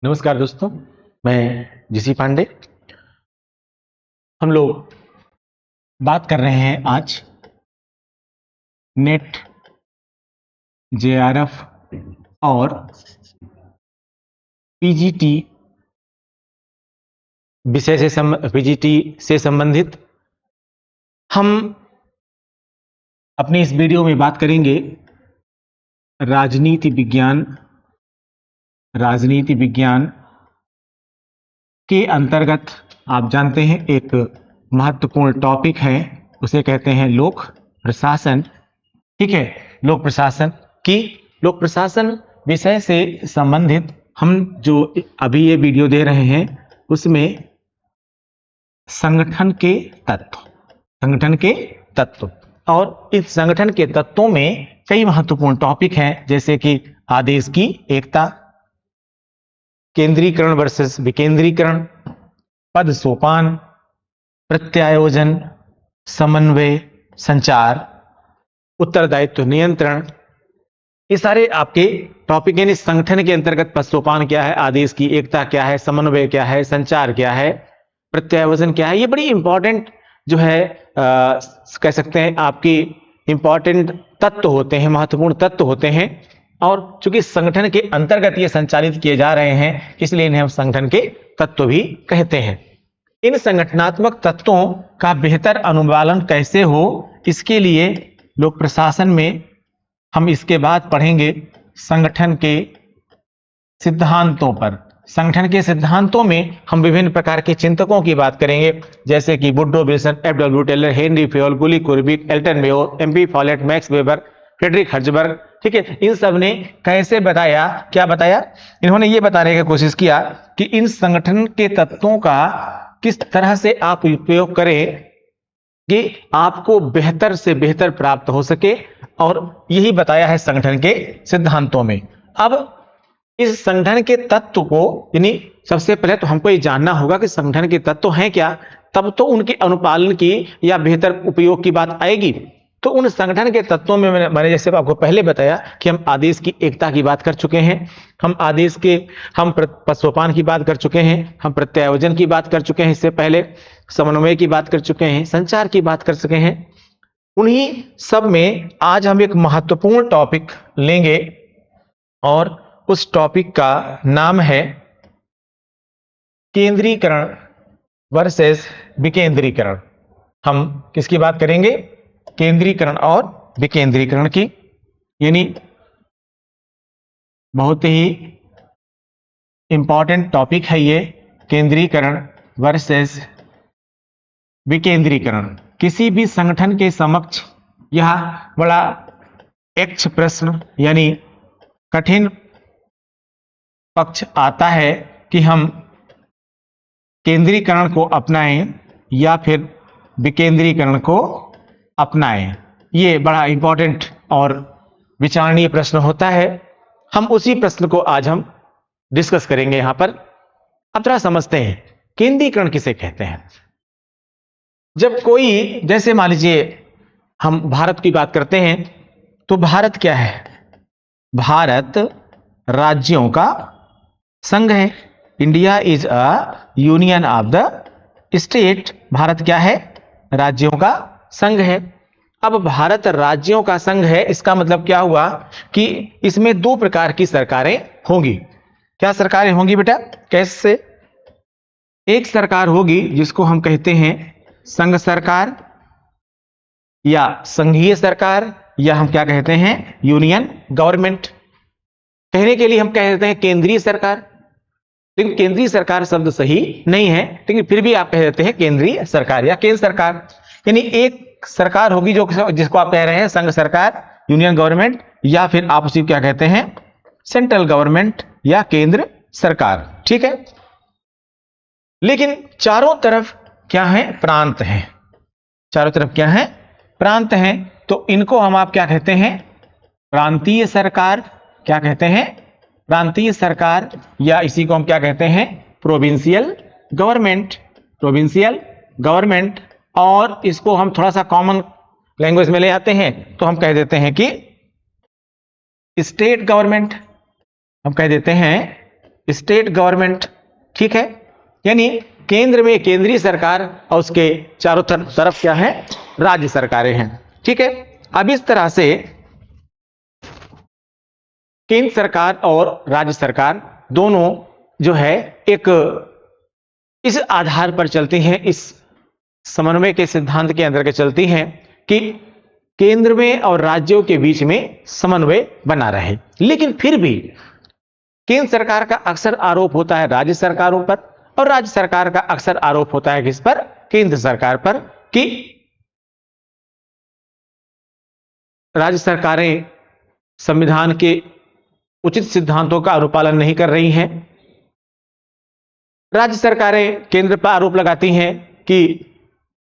नमस्कार दोस्तों, मैं जीसी पांडे। हम लोग बात कर रहे हैं आज नेट, जेआरएफ और पीजीटी विषय से पीजीटी से संबंधित हम अपनी इस वीडियो में बात करेंगे राजनीति विज्ञान के अंतर्गत। आप जानते हैं एक महत्वपूर्ण टॉपिक है, उसे कहते हैं लोक प्रशासन। ठीक है, लोक प्रशासन विषय से संबंधित हम जो अभी ये वीडियो दे रहे हैं उसमें संगठन के तत्व और इस संगठन के तत्वों में कई महत्वपूर्ण टॉपिक हैं, जैसे कि आदेश की एकता, केंद्रीकरण वर्सेस विकेंद्रीकरण, पद सोपान, प्रत्यायोजन, समन्वय, संचार, उत्तरदायित्व नियंत्रण। ये सारे आपके टॉपिक हैं। संगठन के अंतर्गत पद सोपान क्या है, आदेश की एकता क्या है, समन्वय क्या है, संचार क्या है, प्रत्यायोजन क्या है। ये बड़ी इंपॉर्टेंट जो है कह सकते हैं आपकी इंपॉर्टेंट तत्व होते हैं, महत्वपूर्ण तत्व होते हैं। और चूंकि संगठन के अंतर्गत ये संचालित किए जा रहे हैं, इसलिए इन्हें हम संगठन के तत्व भी कहते हैं। इन संगठनात्मक तत्वों का बेहतर अनुपालन कैसे हो, इसके लिए लोक प्रशासन में हम इसके बाद पढ़ेंगे संगठन के सिद्धांतों पर। संगठन के सिद्धांतों में हम विभिन्न प्रकार के चिंतकों की बात करेंगे, जैसे कि Woodrow Wilson, F W. Taylor, Henry Fayol, गुली कुर्बिक, Elton Mayo, M P. Follett, Max Weber, Frederick Herzberg. ठीक है, इन सब ने कैसे बताया, क्या बताया, इन्होंने ये बताने की कोशिश किया कि इन संगठन के तत्वों का किस तरह से आप उपयोग करें कि आपको बेहतर से बेहतर प्राप्त हो सके, और यही बताया है संगठन के सिद्धांतों में। अब इस संगठन के तत्व को, यानी सबसे पहले तो हमको ये जानना होगा कि संगठन के तत्व हैं क्या, तब तो उनके अनुपालन की या बेहतर उपयोग की बात आएगी। तो उन संगठन के तत्वों में मैंने जैसे आपको पहले बताया कि हम आदेश की एकता की बात कर चुके हैं, हम पद सोपान की बात कर चुके हैं, हम प्रत्यायोजन की बात कर चुके हैं, इससे पहले समन्वय की बात कर चुके हैं, संचार की बात कर चुके हैं। उन्हीं सब में आज हम एक महत्वपूर्ण टॉपिक लेंगे और उस टॉपिक का नाम है केंद्रीकरण वर्सेस विकेंद्रीकरण। हम किसकी बात करेंगे, केंद्रीकरण और विकेंद्रीकरण की। यानी बहुत ही इंपॉर्टेंट टॉपिक है ये, केंद्रीकरण वर्सेस विकेंद्रीकरण। किसी भी संगठन के समक्ष यह बड़ा यक्ष प्रश्न यानी कठिन पक्ष आता है कि हम केंद्रीकरण को अपनाएं या फिर विकेंद्रीकरण को अपनाएं। ये बड़ा इंपॉर्टेंट और विचारणीय प्रश्न होता है। हम उसी प्रश्न को आज हम डिस्कस करेंगे यहां पर। अब जरा समझते हैं केंद्रीकरण किसे कहते हैं। जब कोई, जैसे मान लीजिए हम भारत की बात करते हैं, तो भारत क्या है, भारत राज्यों का संघ है। India is a union of the state. Bharat क्या है, राज्यों का संघ है। अब भारत राज्यों का संघ है, इसका मतलब क्या हुआ कि इसमें दो प्रकार की सरकारें होंगी। क्या सरकारें होंगी बेटा, कैसे? एक सरकार होगी जिसको हम कहते हैं संघ सरकार या संघीय सरकार, या हम क्या कहते हैं, यूनियन गवर्नमेंट। कहने के लिए हम कह देते हैं केंद्रीय सरकार, लेकिन केंद्रीय सरकार शब्द सही नहीं है, लेकिन फिर भी आप कह देते हैं केंद्रीय सरकार या केंद्र सरकार। यानी एक सरकार होगी जिसको आप कह रहे हैं संघ सरकार, यूनियन गवर्नमेंट, या फिर आप उसी क्या कहते हैं, सेंट्रल गवर्नमेंट या केंद्र सरकार। ठीक है, लेकिन चारों तरफ क्या है, प्रांत हैं। चारों तरफ क्या है, प्रांत हैं। तो इनको हम आप क्या कहते हैं, प्रांतीय सरकार। क्या कहते हैं, प्रांतीय सरकार, या इसी को हम क्या कहते हैं, प्रोविंशियल गवर्नमेंट। Provincial government. और इसको हम थोड़ा सा कॉमन लैंग्वेज में ले आते हैं तो हम कह देते हैं कि स्टेट गवर्नमेंट। हम कह देते हैं स्टेट गवर्नमेंट, ठीक है, यानी केंद्र में केंद्रीय सरकार और उसके चारों तरफ क्या है, राज्य सरकारें हैं, ठीक है। अब इस तरह से केंद्र सरकार और राज्य सरकार दोनों जो है एक इस आधार पर चलती हैं, इस समन्वय के सिद्धांत के अंदर के चलती हैं कि केंद्र में और राज्यों के बीच में समन्वय बना रहे। लेकिन फिर भी केंद्र सरकार का अक्सर आरोप होता है राज्य सरकारों पर और राज्य सरकार का अक्सर आरोप होता है किस पर, केंद्र सरकार पर, कि राज्य सरकारें संविधान के उचित सिद्धांतों का अनुपालन नहीं कर रही हैं। राज्य सरकारें केंद्र पर आरोप लगाती हैं कि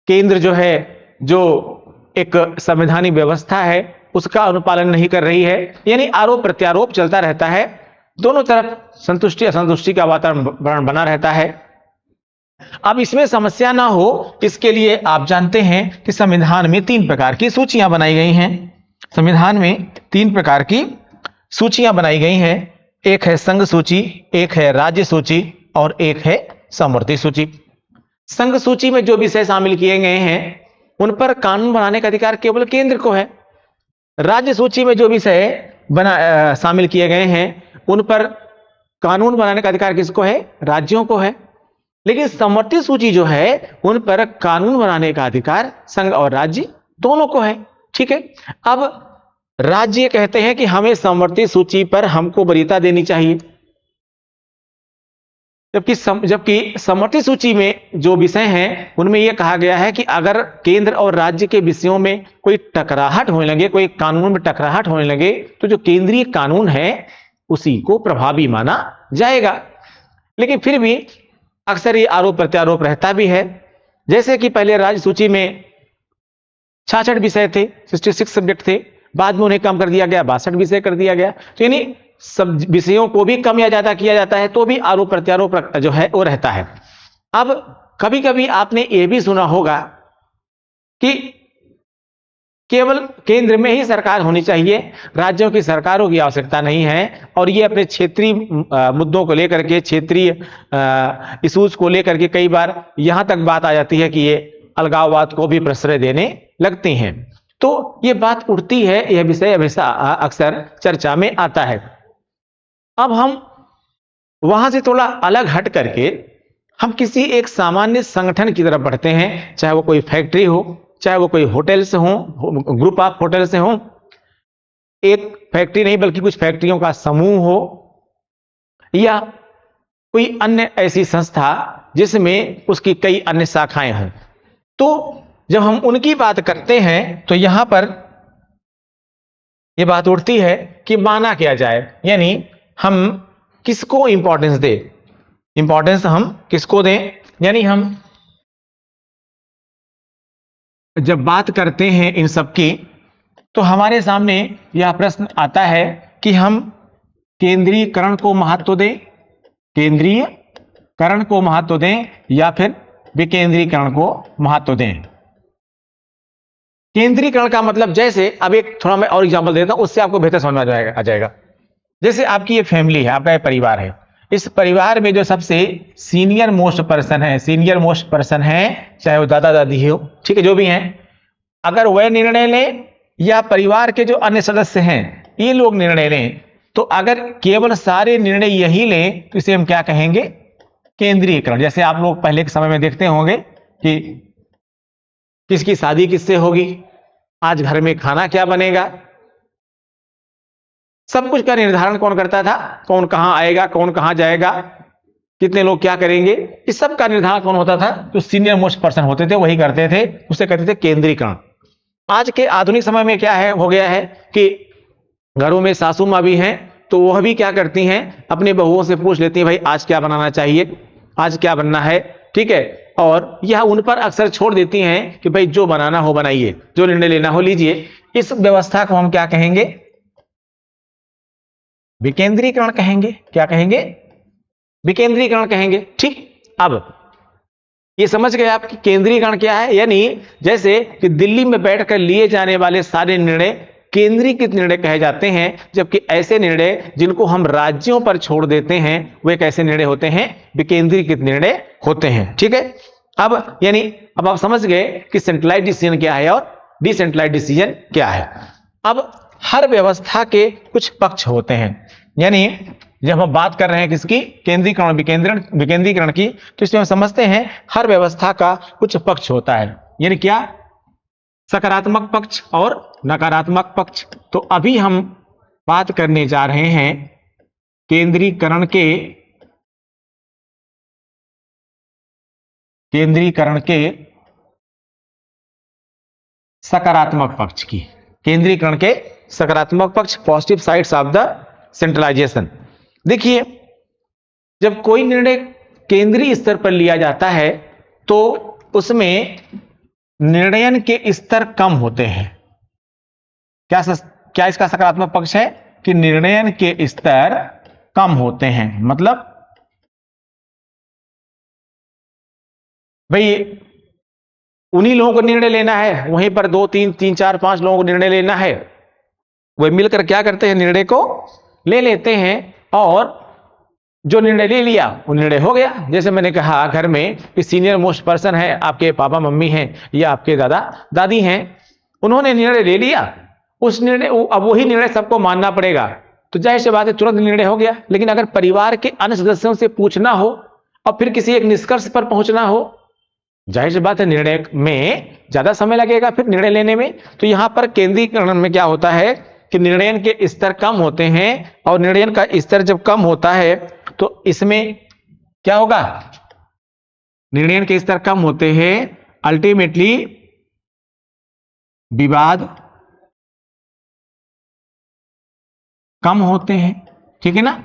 केंद्र जो है, जो एक संवैधानिक व्यवस्था है उसका अनुपालन नहीं कर रही है, यानी आरोप प्रत्यारोप चलता रहता है, दोनों तरफ संतुष्टि असंतुष्टि का वातावरण बना रहता है। अब इसमें समस्या ना हो इसके लिए आप जानते हैं कि संविधान में 3 प्रकार की सूचियां बनाई गई हैं। संविधान में 3 प्रकार की सूचियां बनाई गई हैं, एक है संघ सूची, एक है राज्य सूची और एक है समवर्ती सूची। संघ सूची में जो विषय शामिल किए गए हैं उन पर कानून बनाने का अधिकार केवल केंद्र को है। राज्य सूची में जो विषय शामिल किए गए हैं उन पर कानून बनाने का अधिकार किसको है, राज्यों को है। लेकिन समवर्ती सूची जो है उन पर कानून बनाने का अधिकार संघ और राज्य दोनों को है, ठीक है। अब राज्य कहते हैं कि हमें समवर्ती सूची पर हमको वरीयता देनी चाहिए, जबकि समवर्ती सूची में जो विषय हैं उनमें यह कहा गया है कि अगर केंद्र और राज्य के विषयों में कोई टकराहट होने लगे, कोई कानून में टकराहट होने लगे, तो जो केंद्रीय कानून है उसी को प्रभावी माना जाएगा। लेकिन फिर भी अक्सर ये आरोप प्रत्यारोप रहता भी है। जैसे कि पहले राज्य सूची में 66 विषय थे, 66 सब्जेक्ट थे, बाद में उन्हें कम कर दिया गया, 62 विषय कर दिया गया। तो यानी सब विषयों को भी कम या ज्यादा किया जाता है तो भी आरोप प्रत्यारोप जो है वो रहता है। अब कभी कभी आपने ये भी सुना होगा कि केवल केंद्र में ही सरकार होनी चाहिए, राज्यों की सरकारों की आवश्यकता नहीं है, और ये अपने क्षेत्रीय मुद्दों को लेकर के, क्षेत्रीय इश्यूज को लेकर के कई बार यहां तक बात आ जाती है कि ये अलगाववाद को भी प्रश्रय देने लगती हैं। तो ये बात उठती है, यह विषय हमेशा अक्सर चर्चा में आता है। अब हम वहां से थोड़ा अलग हट करके हम किसी एक सामान्य संगठन की तरफ बढ़ते हैं, चाहे वो कोई फैक्ट्री हो, चाहे वो कोई होटल से हो, ग्रुप ऑफ होटल से हो, एक फैक्ट्री नहीं बल्कि कुछ फैक्ट्रियों का समूह हो, या कोई अन्य ऐसी संस्था जिसमें उसकी कई अन्य शाखाएं हों। तो जब हम उनकी बात करते हैं तो यहां पर यह बात उठती है कि माना क्या जाए, यानी हम किसको इंपॉर्टेंस दें, इंपॉर्टेंस हम किसको दें। यानी हम जब बात करते हैं इन सब की तो हमारे सामने यह प्रश्न आता है कि हम केंद्रीयकरण को महत्व दें, केंद्रीयकरण को महत्व दें या फिर विकेंद्रीकरण को महत्व दें। केंद्रीकरण का मतलब, जैसे अब एक थोड़ा मैं और एग्जांपल देता हूं, उससे आपको बेहतर समझ में आ जाएगा। जैसे आपकी ये फैमिली है, आपका ये परिवार है, इस परिवार में जो सबसे सीनियर मोस्ट पर्सन है, चाहे वो दादा दादी हो, ठीक है, जो भी हैं, अगर वह निर्णय लें या परिवार के जो अन्य सदस्य हैं ये लोग निर्णय लें, तो अगर केवल सारे निर्णय यही लें तो इसे हम क्या कहेंगे, केंद्रीयकरण। जैसे आप लोग पहले के समय में देखते होंगे कि किसकी शादी किससे होगी, आज घर में खाना क्या बनेगा, सब कुछ का निर्धारण कौन करता था, कौन कहां आएगा, कौन कहां जाएगा, कितने लोग क्या करेंगे, इस सब का निर्धारण कौन होता था, जो सीनियर मोस्ट पर्सन होते थे वही करते थे, उसे कहते थे केंद्रीकरण। आज के आधुनिक समय में क्या है, हो गया है कि घरों में सासू माँ भी हैं तो वह भी क्या करती हैं, अपने बहुओं से पूछ लेती हैं, भाई आज क्या बनाना चाहिए, आज क्या बनना है, ठीक है, और यह उन पर अक्सर छोड़ देती हैं कि भाई जो बनाना हो बनाइए, जो निर्णय लेना हो लीजिए। इस व्यवस्था को हम क्या कहेंगे, विकेंद्रीकरण कहेंगे। क्या कहेंगे, विकेंद्रीकरण कहेंगे। ठीक, अब ये समझ गए आप कि केंद्रीकरण क्या है, यानी जैसे कि दिल्ली में बैठकर लिए जाने वाले सारे निर्णय केंद्रीकृत निर्णय कहे जाते हैं, जबकि ऐसे निर्णय जिनको हम राज्यों पर छोड़ देते हैं वे कैसे निर्णय होते हैं, विकेंद्रीकृत निर्णय होते हैं। ठीक है, अब यानी अब आप समझ गए कि सेंट्रलाइज डिसीजन क्या है और डिसेंट्रलाइज डिसीजन क्या है। अब हर व्यवस्था के कुछ पक्ष होते हैं, यानी जब हम बात कर रहे हैं किसकी, केंद्रीकरण विकेंद्रीकरण की, तो इसमें हम समझते हैं हर व्यवस्था का कुछ पक्ष होता है, यानी क्या, सकारात्मक पक्ष और नकारात्मक पक्ष। तो अभी हम बात करने जा रहे हैं केंद्रीकरण के सकारात्मक पक्ष की, केंद्रीकरण के सकारात्मक पक्ष, positive sides of the centralisation. देखिए, जब कोई निर्णय केंद्रीय स्तर पर लिया जाता है तो उसमें निर्णयन के स्तर कम होते हैं। क्या इसका सकारात्मक पक्ष है कि निर्णयन के स्तर कम होते हैं, मतलब भाई उन्हीं लोगों को निर्णय लेना है, वहीं पर 2 3 3 4 5 लोगों को निर्णय लेना है, वे मिलकर क्या करते हैं, निर्णय को ले लेते हैं और जो निर्णय ले लिया वो निर्णय हो गया। जैसे मैंने कहा, घर में कि सीनियर मोस्ट पर्सन है, आपके पापा मम्मी हैं या आपके दादा दादी हैं, उन्होंने निर्णय ले लिया, उस निर्णय अब वही निर्णय सबको मानना पड़ेगा, तो जाहिर सी बात है तुरंत निर्णय हो गया। लेकिन अगर परिवार के अन्य सदस्यों से पूछना हो और फिर किसी एक निष्कर्ष पर पहुंचना हो, जाहिर सी बात है निर्णय में ज्यादा समय लगेगा फिर निर्णय लेने में। तो यहां पर केंद्रीकरण में क्या होता है कि निर्णयन के स्तर कम होते हैं, और निर्णयन का स्तर जब कम होता है तो इसमें क्या होगा, निर्णयन के स्तर कम होते हैं, अल्टीमेटली विवाद कम होते हैं। ठीक है ना,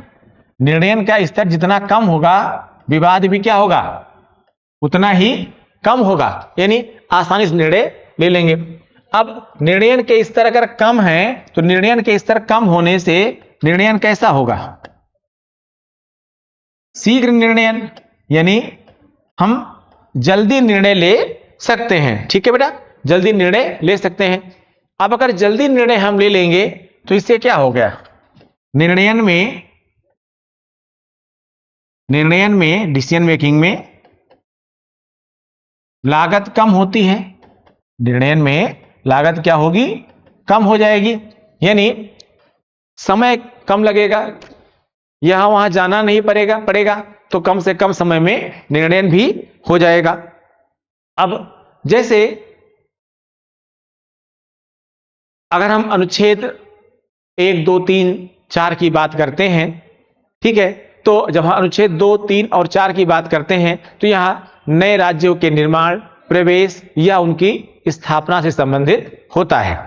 निर्णयन का स्तर जितना कम होगा विवाद भी क्या होगा, उतना ही कम होगा, यानी आसानी से निर्णय ले लेंगे। अब निर्णयन के स्तर अगर कम है तो निर्णयन के स्तर कम होने से निर्णयन कैसा होगा, शीघ्र निर्णयन, यानी हम जल्दी निर्णय ले सकते हैं। ठीक है बेटा, जल्दी निर्णय ले सकते हैं। अब अगर जल्दी निर्णय हम ले लेंगे तो इससे क्या हो गया, निर्णयन में डिसीजन मेकिंग में लागत कम होती है, निर्णयन में लागत क्या होगी, कम हो जाएगी, यानी समय कम लगेगा, यहां वहां जाना नहीं पड़ेगा, तो कम से कम समय में निर्णयन भी हो जाएगा। अब जैसे अगर हम अनुच्छेद 1 2 3 4 की बात करते हैं, ठीक है, तो जब हम अनुच्छेद 2 3 और 4 की बात करते हैं तो यहां नए राज्यों के निर्माण, प्रवेश या उनकी स्थापना से संबंधित होता है।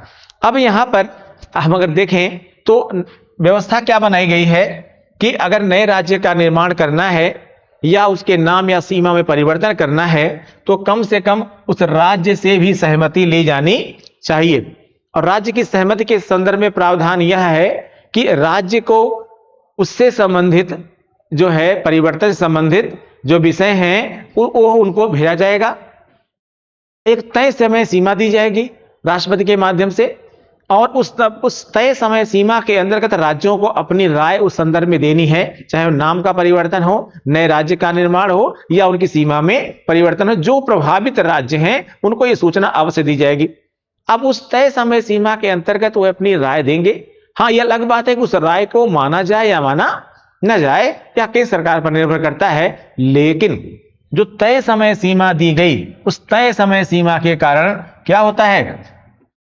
अब यहां पर हम अगर देखें तो व्यवस्था क्या बनाई गई है कि अगर नए राज्य का निर्माण करना है या उसके नाम या सीमा में परिवर्तन करना है तो कम से कम उस राज्य से भी सहमति ली जानी चाहिए। और राज्य की सहमति के संदर्भ में प्रावधान यह है कि राज्य को उससे संबंधित जो है, परिवर्तन से संबंधित जो विषय हैं वो उनको भेजा जाएगा, एक तय समय सीमा दी जाएगी राष्ट्रपति के माध्यम से, और उस तय समय सीमा के अंतर्गत राज्यों को अपनी राय उस संदर्भ में देनी है, चाहे वो नाम का परिवर्तन हो, नए राज्य का निर्माण हो या उनकी सीमा में परिवर्तन हो। जो प्रभावित राज्य हैं उनको ये सूचना अवश्य दी जाएगी। अब उस तय समय सीमा के अंतर्गत वो अपनी राय देंगे। हाँ, यह अलग बात है कि उस राय को माना जाए या माना न जाए, या केंद्र सरकार पर निर्भर करता है, लेकिन जो तय समय सीमा दी गई उस तय समय सीमा के कारण क्या होता है,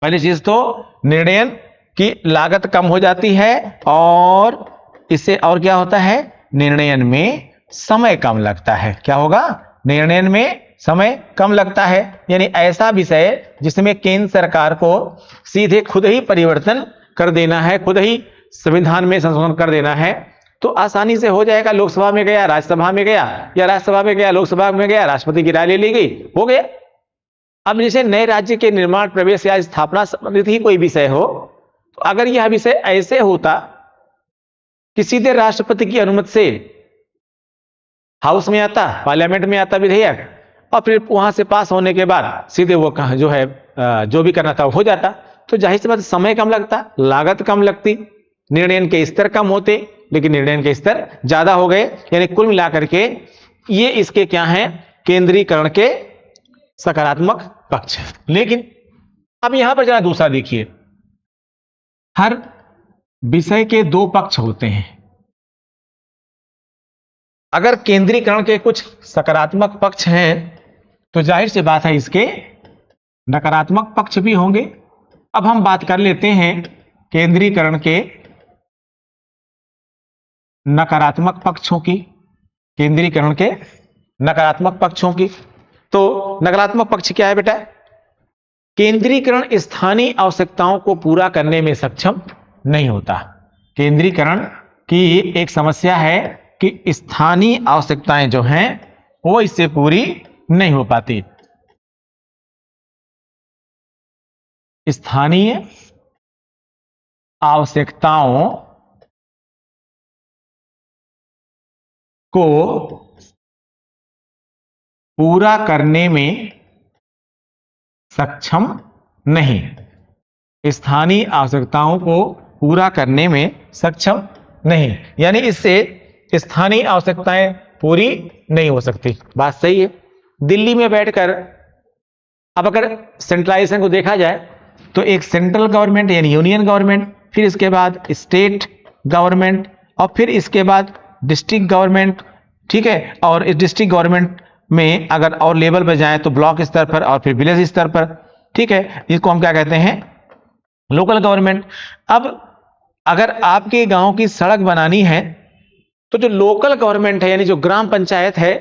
पहली चीज तो निर्णयन की लागत कम हो जाती है, और इससे और क्या होता है, निर्णयन में समय कम लगता है। क्या होगा, निर्णयन में समय कम लगता है, यानी ऐसा विषय जिसमें केंद्र सरकार को सीधे खुद ही परिवर्तन कर देना है, खुद ही संविधान में संशोधन कर देना है, तो आसानी से हो जाएगा। लोकसभा में गया, राज्यसभा में गया, या राज्यसभा में गया, लोकसभा में गया, राष्ट्रपति की राय ले ली गई, हो गया। अब जैसे नए राज्य के निर्माण, प्रवेश या स्थापना संबंधित ही कोई विषय हो, तो अगर यह विषय ऐसे होता कि सीधे राष्ट्रपति की अनुमति से हाउस में आता, पार्लियामेंट में आता विधेयक, और फिर वहां से पास होने के बाद सीधे वो जो है जो भी करना था हो जाता, तो जाहिर सी बात समय कम लगता, लागत कम लगती, निर्णय के स्तर कम होते, लेकिन निर्णय के स्तर ज्यादा हो गए। यानी कुल मिलाकर के ये इसके क्या हैं, केंद्रीकरण के सकारात्मक पक्ष है। लेकिन अब यहां पर जरा दूसरा देखिए, हर विषय के दो पक्ष होते हैं। अगर केंद्रीकरण के कुछ सकारात्मक पक्ष हैं तो जाहिर सी बात है इसके नकारात्मक पक्ष भी होंगे। अब हम बात कर लेते हैं केंद्रीकरण के नकारात्मक पक्षों की, केंद्रीकरण के नकारात्मक पक्षों की। तो नकारात्मक पक्ष क्या है बेटा? केंद्रीकरण स्थानीय आवश्यकताओं को पूरा करने में सक्षम नहीं होता। केंद्रीकरण की एक समस्या है कि स्थानीय आवश्यकताएं जो हैं वो इससे पूरी नहीं हो पाती। स्थानीय आवश्यकताओं को पूरा करने में सक्षम नहीं, स्थानीय आवश्यकताओं को पूरा करने में सक्षम नहीं, यानी इससे स्थानीय आवश्यकताएं पूरी नहीं हो सकती। बात सही है। दिल्ली में बैठकर अब अगर सेंट्रलाइजेशन को देखा जाए तो एक सेंट्रल गवर्नमेंट यानी यूनियन गवर्नमेंट, फिर इसके बाद स्टेट गवर्नमेंट और फिर इसके बाद डिस्ट्रिक्ट गवर्नमेंट, ठीक है। और इस डिस्ट्रिक्ट गवर्नमेंट में अगर और लेवल पर जाएं तो ब्लॉक स्तर पर और फिर विलेज स्तर पर, ठीक है। इसको हम क्या कहते हैं? Local government. अब अगर आपके गांव की सड़क बनानी है तो जो लोकल गवर्नमेंट है यानी जो ग्राम पंचायत है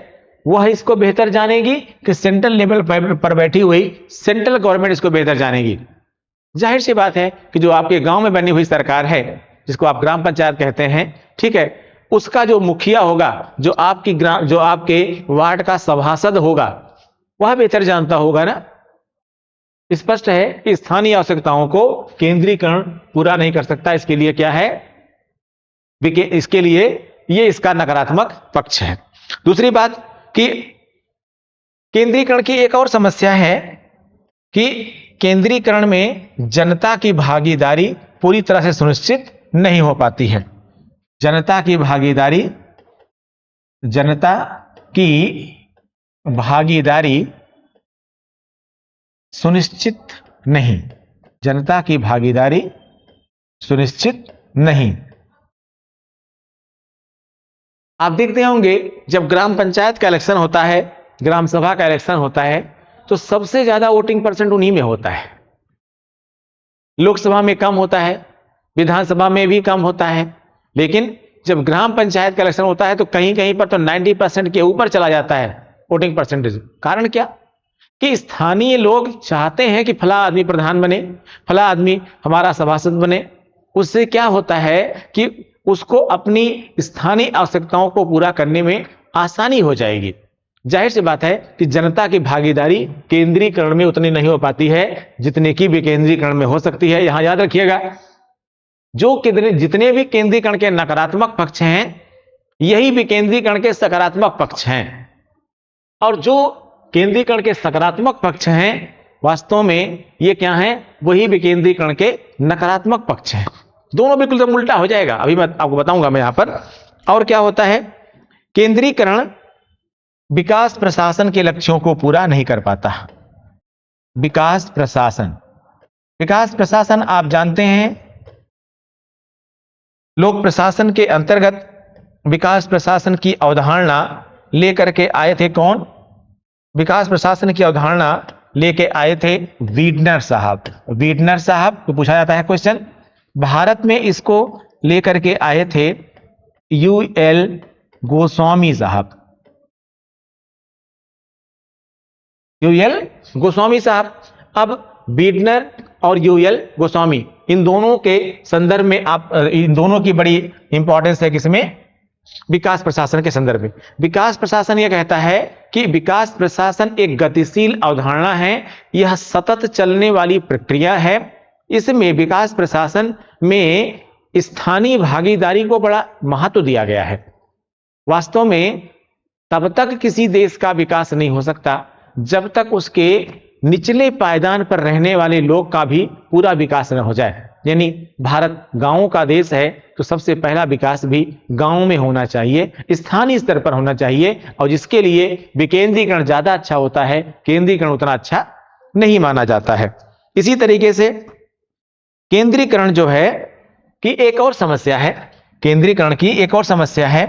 वह इसको बेहतर जानेगी कि सेंट्रल लेवल पर बैठी हुई सेंट्रल गवर्नमेंट इसको बेहतर जानेगी। जाहिर सी बात है कि जो आपके गांव में बनी हुई सरकार है जिसको आप ग्राम पंचायत कहते हैं, ठीक है, उसका जो मुखिया होगा, जो आपके वार्ड का सभासद होगा, वह बेहतर जानता होगा ना। स्पष्ट है कि स्थानीय आवश्यकताओं को केंद्रीकरण पूरा नहीं कर सकता। इसके लिए क्या है? इसके लिए ये इसका नकारात्मक पक्ष है। दूसरी बात कि केंद्रीकरण की एक और समस्या है कि केंद्रीकरण में जनता की भागीदारी पूरी तरह से सुनिश्चित नहीं हो पाती है। जनता की भागीदारी सुनिश्चित नहीं, जनता की भागीदारी सुनिश्चित नहीं। आप देखते होंगे जब ग्राम पंचायत का इलेक्शन होता है, ग्राम सभा का इलेक्शन होता है, तो सबसे ज्यादा वोटिंग परसेंट उन्हीं में होता है। लोकसभा में कम होता है, विधानसभा में भी कम होता है, लेकिन जब ग्राम पंचायत का इलेक्शन होता है तो कहीं कहीं पर तो 90% के ऊपर चला जाता है वोटिंग परसेंटेज। कारण क्या? कि स्थानीय लोग चाहते हैं कि फला आदमी प्रधान बने, फला आदमी हमारा सभासद बने। उससे क्या होता है कि उसको अपनी स्थानीय आवश्यकताओं को पूरा करने में आसानी हो जाएगी। जाहिर सी बात है कि जनता की भागीदारी केंद्रीकरण में उतनी नहीं हो पाती है जितने की विकेंद्रीकरण में हो सकती है। यहां याद रखिएगा, जितने भी केंद्रीकरण के नकारात्मक पक्ष हैं यही विकेंद्रीकरण के सकारात्मक पक्ष हैं, और जो केंद्रीकरण के सकारात्मक पक्ष हैं वास्तव में ये क्या हैं? वही विकेंद्रीकरण के नकारात्मक पक्ष हैं। दोनों बिल्कुल तो उल्टा हो जाएगा, अभी मैं आपको बताऊंगा मैं यहां पर। और क्या होता है? केंद्रीकरण विकास प्रशासन के लक्ष्यों को पूरा नहीं कर पाता। विकास प्रशासन आप जानते हैं लोक प्रशासन के अंतर्गत विकास प्रशासन की अवधारणा लेकर के आए थे कौन? विकास प्रशासन की अवधारणा लेके आए थे वीडनर साहब। वीडनर साहब को पूछा जाता है क्वेश्चन। भारत में इसको लेकर के आए थे यूएल गोस्वामी साहब। यूएल गोस्वामी साहब। अब वीडनर और यूएल गोस्वामी इन दोनों के संदर्भ में आप इन दोनों की बड़ी इंपॉर्टेंस है किसमें? विकास प्रशासन के संदर्भ में। विकास प्रशासन यह कहता है कि विकास प्रशासन एक गतिशील अवधारणा है, यह सतत चलने वाली प्रक्रिया है। इसमें विकास प्रशासन में स्थानीय भागीदारी को बड़ा महत्व दिया गया है। वास्तव में तब तक किसी देश का विकास नहीं हो सकता जब तक उसके निचले पायदान पर रहने वाले लोग का भी पूरा विकास न हो जाए। यानी भारत गांवों का देश है, तो सबसे पहला विकास भी गांव में होना चाहिए, स्थानीय स्तर पर होना चाहिए, और जिसके लिए विकेंद्रीकरण ज्यादा अच्छा होता है, केंद्रीकरण उतना अच्छा नहीं माना जाता है। इसी तरीके से केंद्रीकरण जो है कि एक और समस्या है, केंद्रीकरण की एक और समस्या है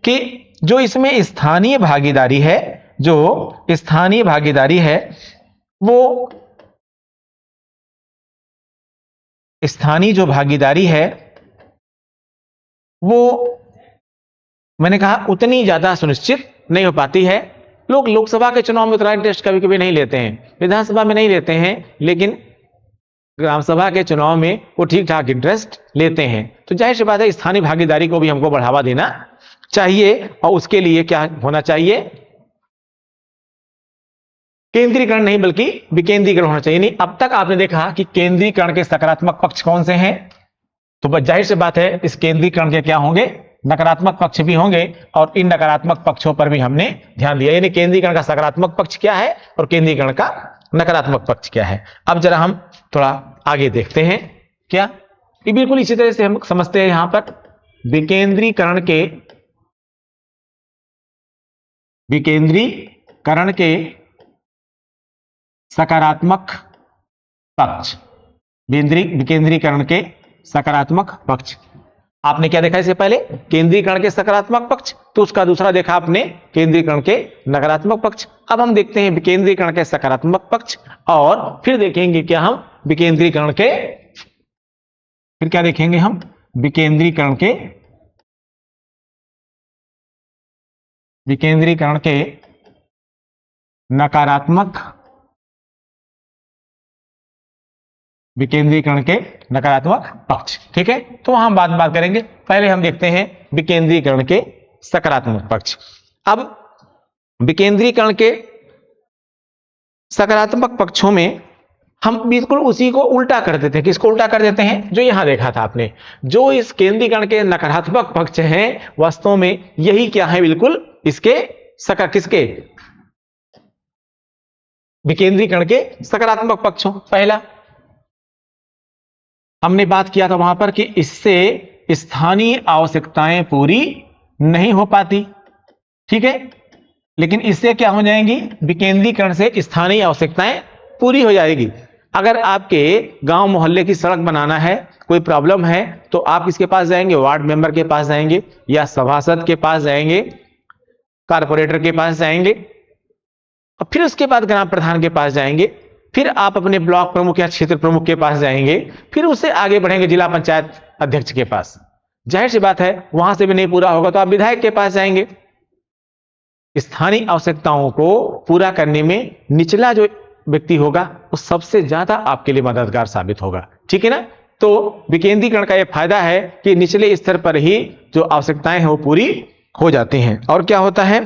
कि जो इसमें स्थानीय भागीदारी है, जो स्थानीय भागीदारी है, वो स्थानीय जो भागीदारी है वो मैंने कहा उतनी ज्यादा सुनिश्चित नहीं हो पाती है। लोग लोकसभा के चुनाव में उतना इंटरेस्ट कभी कभी नहीं लेते हैं, विधानसभा में नहीं लेते हैं, लेकिन ग्राम सभा के चुनाव में वो ठीक ठाक इंटरेस्ट लेते हैं। तो जाहिर सी बात है स्थानीय भागीदारी को भी हमको बढ़ावा देना चाहिए, और उसके लिए क्या होना चाहिए, केंद्रीकरण नहीं बल्कि विकेंद्रीकरण होना चाहिए। नहीं, अब तक आपने देखा कि केंद्रीकरण के सकारात्मक पक्ष कौन से हैं, तो जाहिर सी बात है इस केंद्रीकरण के क्या होंगे, नकारात्मक पक्ष भी होंगे, और इन नकारात्मक पक्षों पर भी हमने ध्यान दिया। यानी केंद्रीकरण का सकारात्मक पक्ष क्या है और केंद्रीकरण का नकारात्मक पक्ष क्या है। अब जरा हम थोड़ा आगे देखते हैं, क्या ये बिल्कुल इसी तरह से हम समझते हैं यहां पर विकेंद्रीकरण के सकारात्मक पक्ष, विकेंद्रीकरण के सकारात्मक पक्ष। आपने क्या देखा इससे पहले, केंद्रीकरण के सकारात्मक पक्ष, तो उसका दूसरा देखा आपने केंद्रीकरण के नकारात्मक पक्ष। अब हम देखते हैं विकेंद्रीकरण के सकारात्मक पक्ष, और फिर देखेंगे क्या हम विकेंद्रीकरण के, फिर क्या देखेंगे हम विकेंद्रीकरण के नकारात्मक, विकेंद्रीकरण के नकारात्मक पक्ष। ठीक है, तो हम बात करेंगे, पहले हम देखते हैं विकेंद्रीकरण के सकारात्मक पक्ष। अब विकेंद्रीकरण के सकारात्मक पक्षों में हम बिल्कुल उसी को उल्टा कर देते हैं। किसको उल्टा कर देते हैं, जो यहां देखा था आपने, जो इस केंद्रीकरण के नकारात्मक पक्ष हैं, वास्तव में यही क्या है, बिल्कुल इसके किसके, विकेंद्रीकरण के सकारात्मक पक्षों। पहला हमने बात किया था वहां पर कि इससे स्थानीय आवश्यकताएं पूरी नहीं हो पाती, ठीक है, लेकिन इससे क्या हो जाएंगी, विकेंद्रीकरण से स्थानीय आवश्यकताएं पूरी हो जाएगी। अगर आपके गांव मोहल्ले की सड़क बनाना है, कोई प्रॉब्लम है, तो आप किसके पास जाएंगे, वार्ड मेंबर के पास जाएंगे, या सभासद के पास जाएंगे, कारपोरेटर के पास जाएंगे, और फिर उसके बाद ग्राम प्रधान के पास जाएंगे, फिर आप अपने ब्लॉक प्रमुख या क्षेत्र प्रमुख के पास जाएंगे, फिर उससे आगे बढ़ेंगे जिला पंचायत अध्यक्ष के पास। जाहिर सी बात है वहां से भी नहीं पूरा होगा तो आप विधायक के पास जाएंगे। स्थानीय आवश्यकताओं को पूरा करने में निचला जो व्यक्ति होगा वो सबसे ज्यादा आपके लिए मददगार साबित होगा, ठीक है ना। तो विकेंद्रीकरण का यह फायदा है कि निचले स्तर पर ही जो आवश्यकताएं हैं वो पूरी हो जाती हैं। और क्या होता है,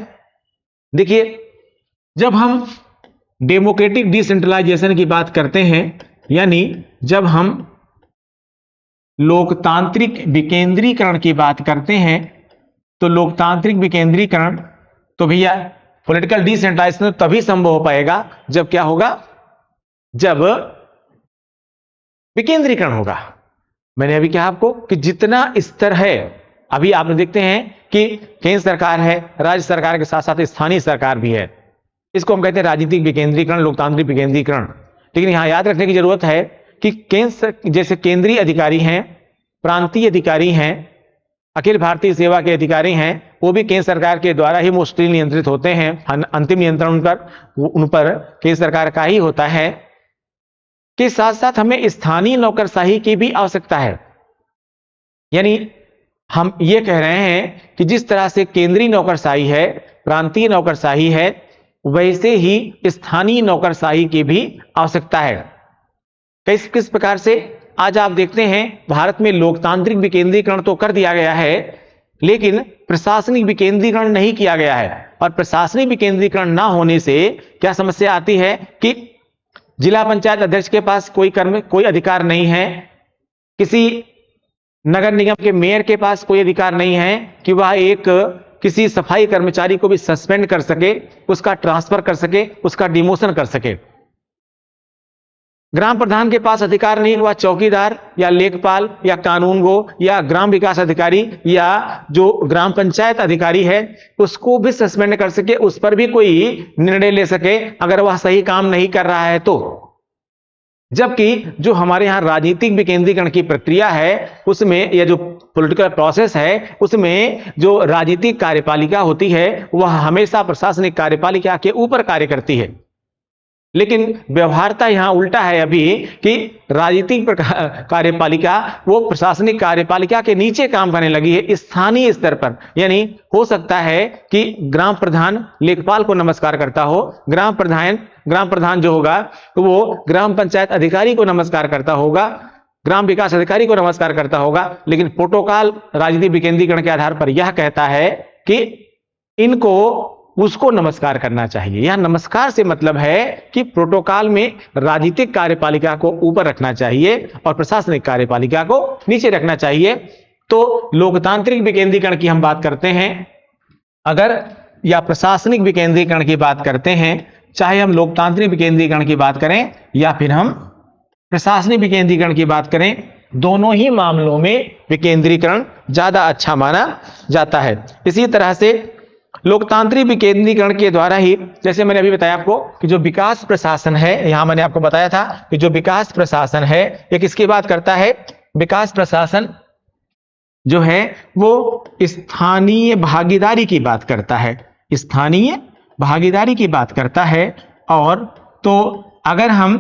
देखिए, जब हम डेमोक्रेटिक डिसेंट्रलाइजेशन की बात करते हैं, यानी जब हम लोकतांत्रिक विकेंद्रीकरण की बात करते हैं, तो लोकतांत्रिक विकेंद्रीकरण, तो भैया पॉलिटिकल डिसेंट्रलाइजेशन तभी संभव हो पाएगा जब क्या होगा, जब विकेंद्रीकरण होगा। मैंने अभी कहा आपको कि जितना स्तर है, अभी आप देखते हैं कि केंद्र सरकार है, राज्य सरकार के साथ साथ स्थानीय सरकार भी है, इसको हम कहते हैं राजनीतिक विकेंद्रीकरण, लोकतांत्रिक विकेंद्रीकरण। लेकिन यहां याद रखने की जरूरत है कि केंद्र जैसे केंद्रीय अधिकारी हैं, प्रांतीय अधिकारी हैं, अखिल भारतीय सेवा के अधिकारी हैं, वो भी केंद्र सरकार के द्वारा ही मोस्टली नियंत्रित होते हैं। अंतिम नियंत्रण उन पर केंद्र सरकार का ही होता है। के साथ साथ हमें स्थानीय नौकरशाही की भी आवश्यकता है। यानी हम ये कह रहे हैं कि जिस तरह से केंद्रीय नौकरशाही है, प्रांतीय नौकरशाही है, वैसे ही स्थानीय नौकरशाही की भी आवश्यकता है। किस प्रकार से, आज आप देखते हैं भारत में लोकतांत्रिक विकेंद्रीकरण तो कर दिया गया है, लेकिन प्रशासनिक विकेंद्रीकरण नहीं किया गया है। और प्रशासनिक विकेंद्रीकरण ना होने से क्या समस्या आती है कि जिला पंचायत अध्यक्ष के पास कोई अधिकार नहीं है, किसी नगर निगम के मेयर के पास कोई अधिकार नहीं है कि वह किसी सफाई कर्मचारी को भी सस्पेंड कर सके, उसका ट्रांसफर कर सके, उसका डिमोशन कर सके। ग्राम प्रधान के पास अधिकार नहीं, वह चौकीदार या लेखपाल या कानूनगो या ग्राम विकास अधिकारी या जो ग्राम पंचायत अधिकारी है उसको भी सस्पेंड कर सके, उस पर भी कोई निर्णय ले सके अगर वह सही काम नहीं कर रहा है तो। जबकि जो हमारे यहां राजनीतिक विकेंद्रीकरण की प्रक्रिया है उसमें, या जो पॉलिटिकल प्रोसेस है उसमें जो राजनीतिक कार्यपालिका होती है वह हमेशा प्रशासनिक कार्यपालिका के ऊपर कार्य करती है। लेकिन व्यवहारता यहां उल्टा है अभी कि राजनीतिक कार्यपालिका वो प्रशासनिक कार्यपालिका के नीचे काम करने लगी है स्थानीय स्तर पर। यानी हो सकता है कि ग्राम प्रधान लेखपाल को नमस्कार करता हो, ग्राम प्रधान जो होगा तो वो ग्राम पंचायत अधिकारी को नमस्कार करता होगा, ग्राम विकास अधिकारी को नमस्कार करता होगा, लेकिन प्रोटोकॉल राजनीतिक विकेंद्रीकरण के आधार पर यह कहता है कि इनको उसको नमस्कार करना चाहिए। यह नमस्कार से मतलब है कि प्रोटोकॉल में राजनीतिक कार्यपालिका को ऊपर रखना चाहिए और प्रशासनिक कार्यपालिका को नीचे रखना चाहिए। तो लोकतांत्रिक विकेंद्रीकरण की हम बात करते हैं अगर, या प्रशासनिक विकेंद्रीकरण की बात करते हैं, चाहे हम लोकतांत्रिक विकेंद्रीकरण की बात करें या फिर हम प्रशासनिक विकेंद्रीकरण की बात करें, दोनों ही मामलों में विकेंद्रीकरण ज्यादा अच्छा माना जाता है। इसी तरह से लोकतांत्रिक विकेंद्रीकरण के द्वारा ही, जैसे मैंने अभी बताया आपको कि जो विकास प्रशासन है, यहां मैंने आपको बताया था कि जो विकास प्रशासन है ये किसकी बात करता है? विकास प्रशासन जो है वो स्थानीय भागीदारी की बात करता है, स्थानीय भागीदारी की बात करता है। और तो अगर हम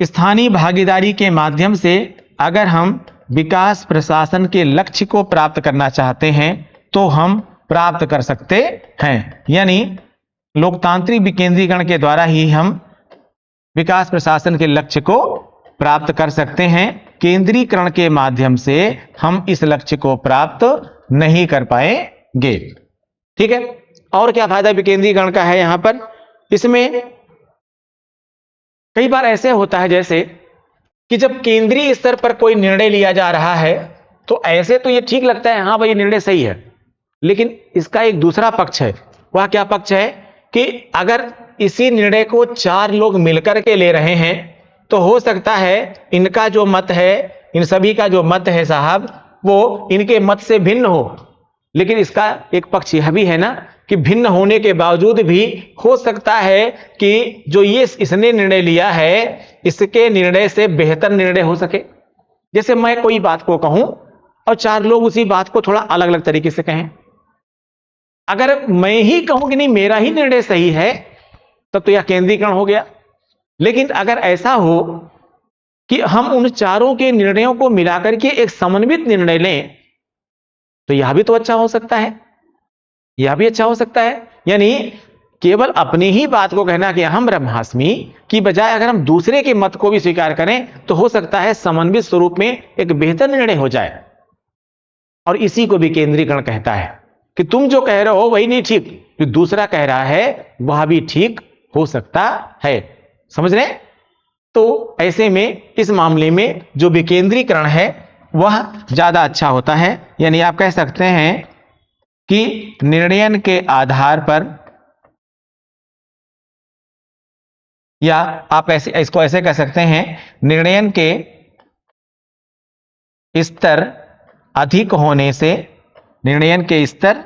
स्थानीय भागीदारी के माध्यम से अगर हम विकास प्रशासन के लक्ष्य को प्राप्त करना चाहते हैं तो हम प्राप्त कर सकते हैं। यानी लोकतांत्रिक विकेंद्रीकरण के द्वारा ही हम विकास प्रशासन के लक्ष्य को प्राप्त कर सकते हैं। केंद्रीकरण के माध्यम से हम इस लक्ष्य को प्राप्त नहीं कर पाएंगे। ठीक है, और क्या फायदा विकेंद्रीकरण का है यहां पर? इसमें कई बार ऐसे होता है जैसे कि जब केंद्रीय स्तर पर कोई निर्णय लिया जा रहा है तो ऐसे तो ये ठीक लगता है, हाँ भाई ये निर्णय सही है, लेकिन इसका एक दूसरा पक्ष है। वह क्या पक्ष है कि अगर इसी निर्णय को 4 लोग मिलकर के ले रहे हैं तो हो सकता है इनका जो मत है, इन सभी का जो मत है साहब, वो इनके मत से भिन्न हो। लेकिन इसका एक पक्ष यह भी है ना कि भिन्न होने के बावजूद भी हो सकता है कि जो ये इसने निर्णय लिया है इसके निर्णय से बेहतर निर्णय हो सके। जैसे मैं कोई बात को कहूं और 4 लोग उसी बात को थोड़ा अलग अलग तरीके से कहें, अगर मैं ही कहूं कि नहीं मेरा ही निर्णय सही है तब तो यह केंद्रीकरण हो गया। लेकिन अगर ऐसा हो कि हम उन चारों के निर्णयों को मिलाकर के एक समन्वित निर्णय लें तो यह भी तो अच्छा हो सकता है, यह भी अच्छा हो सकता है। यानी केवल अपनी ही बात को कहना कि हम ब्रह्मास्मि की बजाय अगर हम दूसरे के मत को भी स्वीकार करें तो हो सकता है समन्वित स्वरूप में एक बेहतर निर्णय हो जाए। और इसी को भी केंद्रीकरण कहता है कि तुम जो कह रहे हो वही नहीं ठीक, जो दूसरा कह रहा है वह भी ठीक हो सकता है। समझ रहे? तो ऐसे में इस मामले में जो विकेंद्रीकरण है वह ज्यादा अच्छा होता है। यानी आप कह सकते हैं कि निर्णयन के आधार पर, या आप ऐसे इसको ऐसे कह सकते हैं, निर्णयन के स्तर अधिक होने से, निर्णयन के स्तर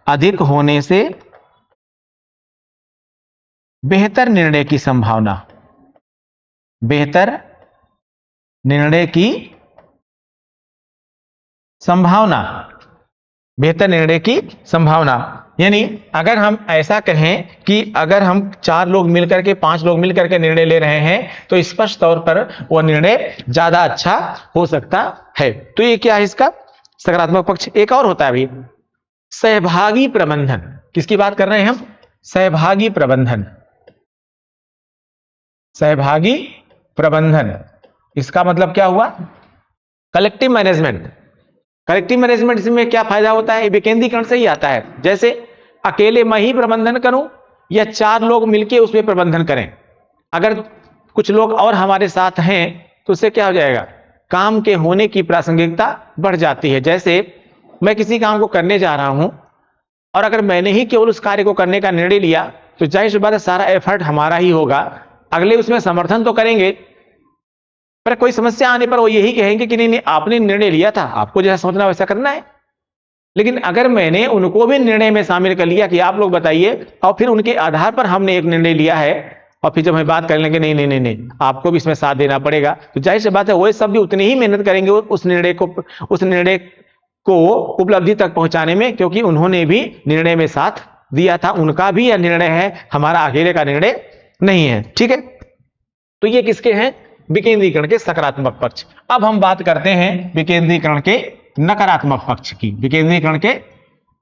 अधिक होने से बेहतर निर्णय की संभावना, बेहतर निर्णय की संभावना, बेहतर निर्णय की संभावना। यानी अगर हम ऐसा कहें कि अगर हम 4 लोग मिलकर के 5 लोग मिलकर के निर्णय ले रहे हैं तो स्पष्ट तौर पर वह निर्णय ज्यादा अच्छा हो सकता है। तो ये क्या है इसका सकारात्मक पक्ष। एक और होता है अभी सहभागी प्रबंधन। किसकी बात कर रहे हैं हम? सहभागी प्रबंधन। सहभागी प्रबंधन इसका मतलब क्या हुआ? Collective management. कलेक्टिव मैनेजमेंट में क्या फायदा होता है? विकेंद्रीकरण से ही आता है। जैसे अकेले मैं ही प्रबंधन करूं या 4 लोग मिलकर उसमें प्रबंधन करें, अगर कुछ लोग और हमारे साथ हैं तो उससे क्या हो जाएगा? काम के होने की प्रासंगिकता बढ़ जाती है। जैसे मैं किसी काम को करने जा रहा हूं और अगर मैंने ही केवल उस कार्य को करने का निर्णय लिया तो जाहिर सी बात है सारा एफर्ट हमारा ही होगा। अगले उसमें समर्थन तो करेंगे पर कोई समस्या आने पर वो यही कहेंगे कि नहीं नहीं आपने निर्णय लिया था, आपको जैसा सोचना वैसा करना है। लेकिन अगर मैंने उनको भी निर्णय में शामिल कर लिया कि आप लोग बताइए, और फिर उनके आधार पर हमने एक निर्णय लिया है, और फिर जब हम बात कर लेंगे नहीं नहीं नहीं नहीं आपको भी इसमें साथ देना पड़ेगा, तो जाहिर सी बात है वो सब भी उतनी ही मेहनत करेंगे उस निर्णय को उपलब्धि तक पहुंचाने में, क्योंकि उन्होंने भी निर्णय में साथ दिया था। उनका भी यह निर्णय है, हमारा अकेले का निर्णय नहीं है। ठीक है, तो ये किसके हैं? विकेंद्रीकरण के सकारात्मक पक्ष। अब हम बात करते हैं विकेंद्रीकरण के नकारात्मक पक्ष की, विकेंद्रीकरण के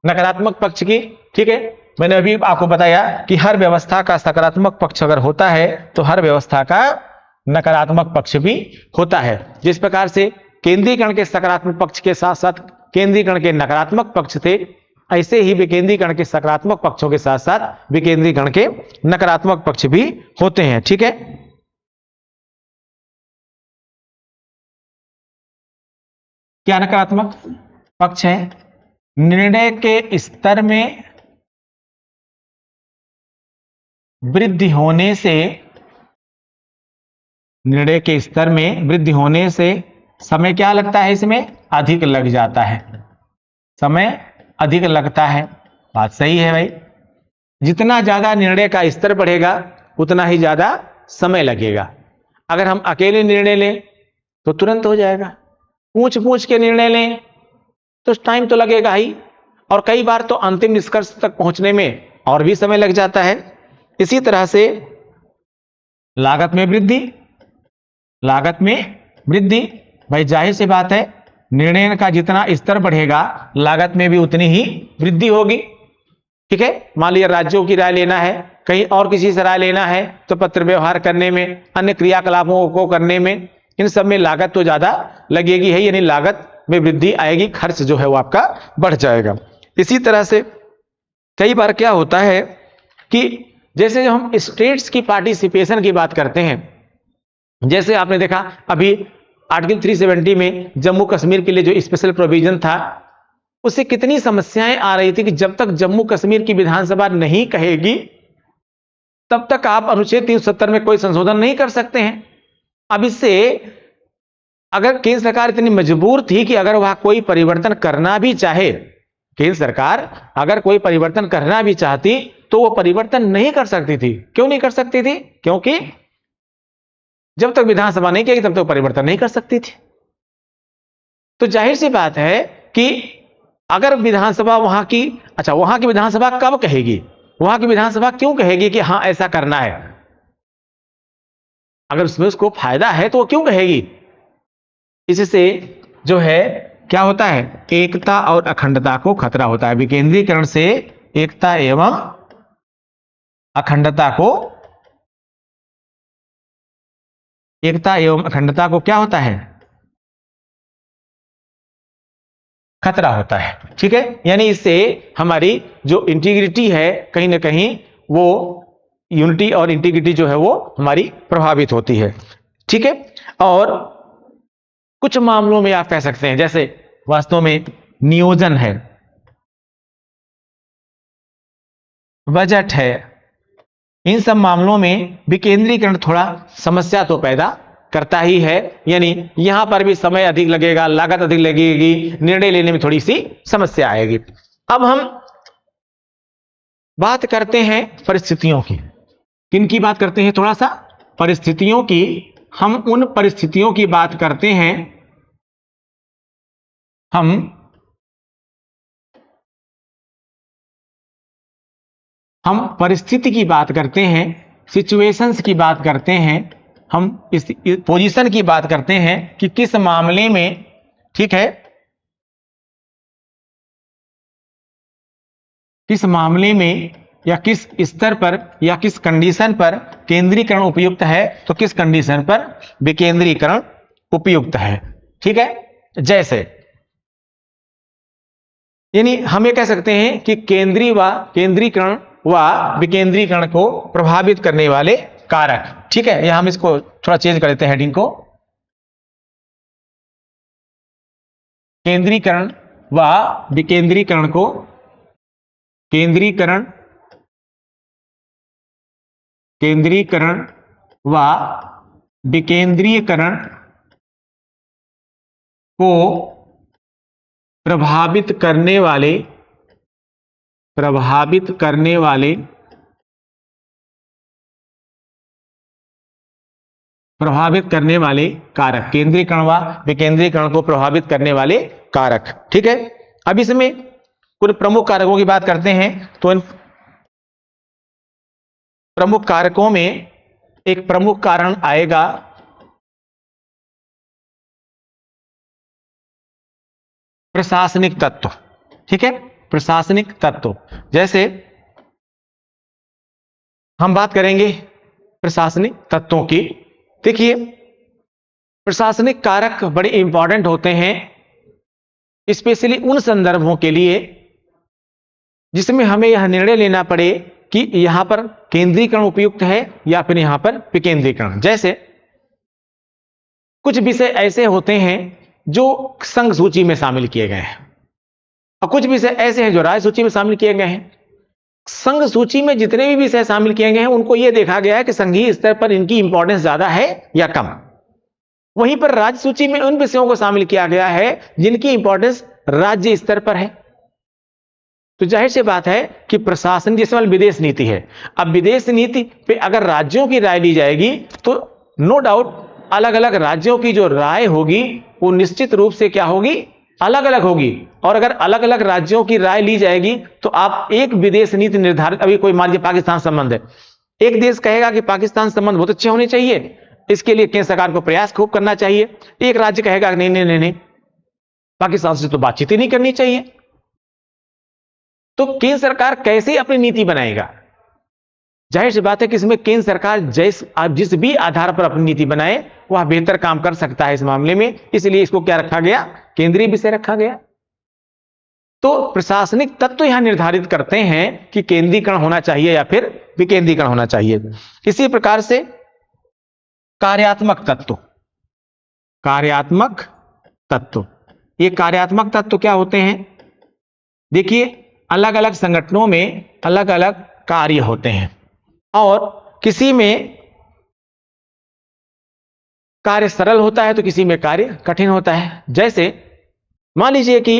नकारात्मक पक्ष की। ठीक है, मैंने अभी आपको बताया कि हर व्यवस्था का सकारात्मक पक्ष अगर होता है तो हर व्यवस्था का नकारात्मक पक्ष भी होता है। जिस प्रकार से केंद्रीकरण के सकारात्मक पक्ष के साथ साथ केंद्रीकरण के नकारात्मक पक्ष थे, ऐसे ही विकेंद्रीकरण के सकारात्मक पक्षों के साथ साथ विकेंद्रीकरण के नकारात्मक पक्ष भी होते हैं। ठीक है, क्या नकारात्मक पक्ष है? निर्णय के स्तर में वृद्धि होने से, निर्णय के स्तर में वृद्धि होने से समय क्या लगता है? इसमें अधिक लग जाता है, समय अधिक लगता है। बात सही है भाई, जितना ज्यादा निर्णय का स्तर बढ़ेगा उतना ही ज्यादा समय लगेगा। अगर हम अकेले निर्णय लें तो तुरंत हो जाएगा, पूछ पूछ के निर्णय लें तो टाइम तो लगेगा ही, और कई बार तो अंतिम निष्कर्ष तक पहुंचने में और भी समय लग जाता है। इसी तरह से लागत में वृद्धि, लागत में वृद्धि, भाई जाहिर सी बात है निर्णय का जितना स्तर बढ़ेगा लागत में भी उतनी ही वृद्धि होगी। ठीक है, मान लीजिए राज्यों की राय लेना है, कहीं और किसी से राय लेना है, तो पत्र व्यवहार करने में, अन्य क्रियाकलापों को करने में, इन सब में लागत तो ज्यादा लगेगी है, यानी लागत में वृद्धि आएगी, खर्च जो है वो आपका बढ़ जाएगा। इसी तरह से कई बार क्या होता है कि जैसे हम स्टेट्स की पार्टिसिपेशन की बात करते हैं, जैसे आपने देखा अभी आर्टिकल 370 में जम्मू कश्मीर के लिए जो स्पेशल प्रोविजन था, उससे कितनी समस्याएं आ रही थी कि जब तक जम्मू कश्मीर की विधानसभा नहीं कहेगी तब तक आप अनुच्छेद 370 में कोई संशोधन नहीं कर सकते हैं। अब इससे अगर केंद्र सरकार इतनी मजबूर थी कि अगर वह कोई परिवर्तन करना भी चाहे, केंद्र सरकार अगर कोई परिवर्तन करना भी चाहती तो वो परिवर्तन नहीं कर सकती थी। क्यों नहीं कर सकती थी? क्योंकि जब तक विधानसभा नहीं कहेगी तब तक परिवर्तन नहीं कर सकती थी। तो जाहिर सी बात है कि अगर विधानसभा वहां की, अच्छा वहां की विधानसभा कब कहेगी, वहां की विधानसभा क्यों कहेगी कि हां ऐसा करना है? अगर उसमें उसको फायदा है तो वो क्यों कहेगी? इससे जो है क्या होता है, एकता और अखंडता को खतरा होता है। विकेंद्रीकरण से एकता एवं अखंडता को, एकता एवं अखंडता को क्या होता है? खतरा होता है। ठीक है, यानी इससे हमारी जो इंटीग्रिटी है कहीं ना कहीं वो यूनिटी और इंटीग्रिटी जो है वो हमारी प्रभावित होती है। ठीक है, और कुछ मामलों में आप कह सकते हैं जैसे वास्तव में नियोजन है, बजट है, इन सब मामलों में विकेंद्रीकरण थोड़ा समस्या तो पैदा करता ही है, यानी यहां पर भी समय अधिक लगेगा, लागत अधिक लगेगी, निर्णय लेने में थोड़ी सी समस्या आएगी। अब हम बात करते हैं परिस्थितियों की। किन की बात करते हैं? थोड़ा सा परिस्थितियों की। हम उन परिस्थितियों की बात करते हैं, हम परिस्थिति की बात करते हैं, सिचुएशंस की बात करते हैं, हम इस पोजीशन की बात करते हैं कि किस मामले में, ठीक है, किस मामले में या किस स्तर पर या किस कंडीशन पर केंद्रीकरण उपयुक्त है, तो किस कंडीशन पर विकेंद्रीकरण उपयुक्त है। ठीक है, जैसे यानी हम ये कह सकते हैं कि केंद्रीकरण व विकेंद्रीकरण को प्रभावित करने वाले कारक। ठीक है, यह हम इसको थोड़ा चेंज कर देते हैं हेडिंग को, केंद्रीकरण व विकेंद्रीकरण को, केंद्रीकरण व विकेंद्रीकरण को प्रभावित करने वाले कारक, केंद्रीकरण व विकेंद्रीकरण को प्रभावित करने वाले कारक। ठीक है, अब इसमें कुछ प्रमुख कारकों की बात करते हैं। तो इन प्रमुख कारकों में एक प्रमुख कारण आएगा प्रशासनिक तत्व। ठीक है, प्रशासनिक तत्व, जैसे हम बात करेंगे प्रशासनिक तत्वों की। देखिए, प्रशासनिक कारक बड़े इंपॉर्टेंट होते हैं, स्पेशली उन संदर्भों के लिए जिसमें हमें यह निर्णय लेना पड़े कि यहां पर केंद्रीकरण उपयुक्त है या फिर यहां पर विकेंद्रीकरण। जैसे कुछ विषय ऐसे होते हैं जो संघ सूची में शामिल किए गए हैं और कुछ विषय ऐसे हैं जो राज्य सूची में शामिल किए गए हैं। संघ सूची में जितने भी विषय शामिल किए गए हैं उनको यह देखा गया है कि संघीय स्तर पर इनकी इंपॉर्टेंस ज्यादा है या कम। वहीं पर राज्य सूची में उन विषयों को शामिल किया गया है जिनकी इंपॉर्टेंस राज्य स्तर पर है। तो जाहिर सी बात है कि प्रशासन, जैसे विदेश नीति है, अब विदेश नीति पे अगर राज्यों की राय ली जाएगी तो नो डाउट अलग अलग राज्यों की जो राय होगी वो निश्चित रूप से क्या होगी, अलग अलग होगी। और अगर अलग अलग राज्यों की राय ली जाएगी तो आप एक विदेश नीति निर्धारित, अभी कोई मान लीजिए पाकिस्तान संबंध है, एक देश कहेगा कि पाकिस्तान संबंध बहुत अच्छे होने चाहिए, इसके लिए केंद्र सरकार को प्रयास खूब करना चाहिए। एक राज्य कहेगा नहीं नहीं नहीं नहीं, पाकिस्तान से तो बातचीत ही नहीं करनी चाहिए। तो केंद्र सरकार कैसे अपनी नीति बनाएगा? जाहिर सी बात है कि इसमें केंद्र सरकार जिस भी आधार पर अपनी नीति बनाए वह बेहतर काम कर सकता है इस मामले में, इसलिए इसको क्या रखा गया, केंद्रीय विषय रखा गया। तो प्रशासनिक तत्व यहां निर्धारित करते हैं कि केंद्रीकरण होना चाहिए या फिर विकेंद्रीकरण होना चाहिए। इसी प्रकार से कार्यात्मक तत्व, ये कार्यात्मक तत्व क्या होते हैं? देखिए, अलग अलग संगठनों में अलग अलग कार्य होते हैं और किसी में कार्य सरल होता है तो किसी में कार्य कठिन होता है। जैसे मान लीजिए कि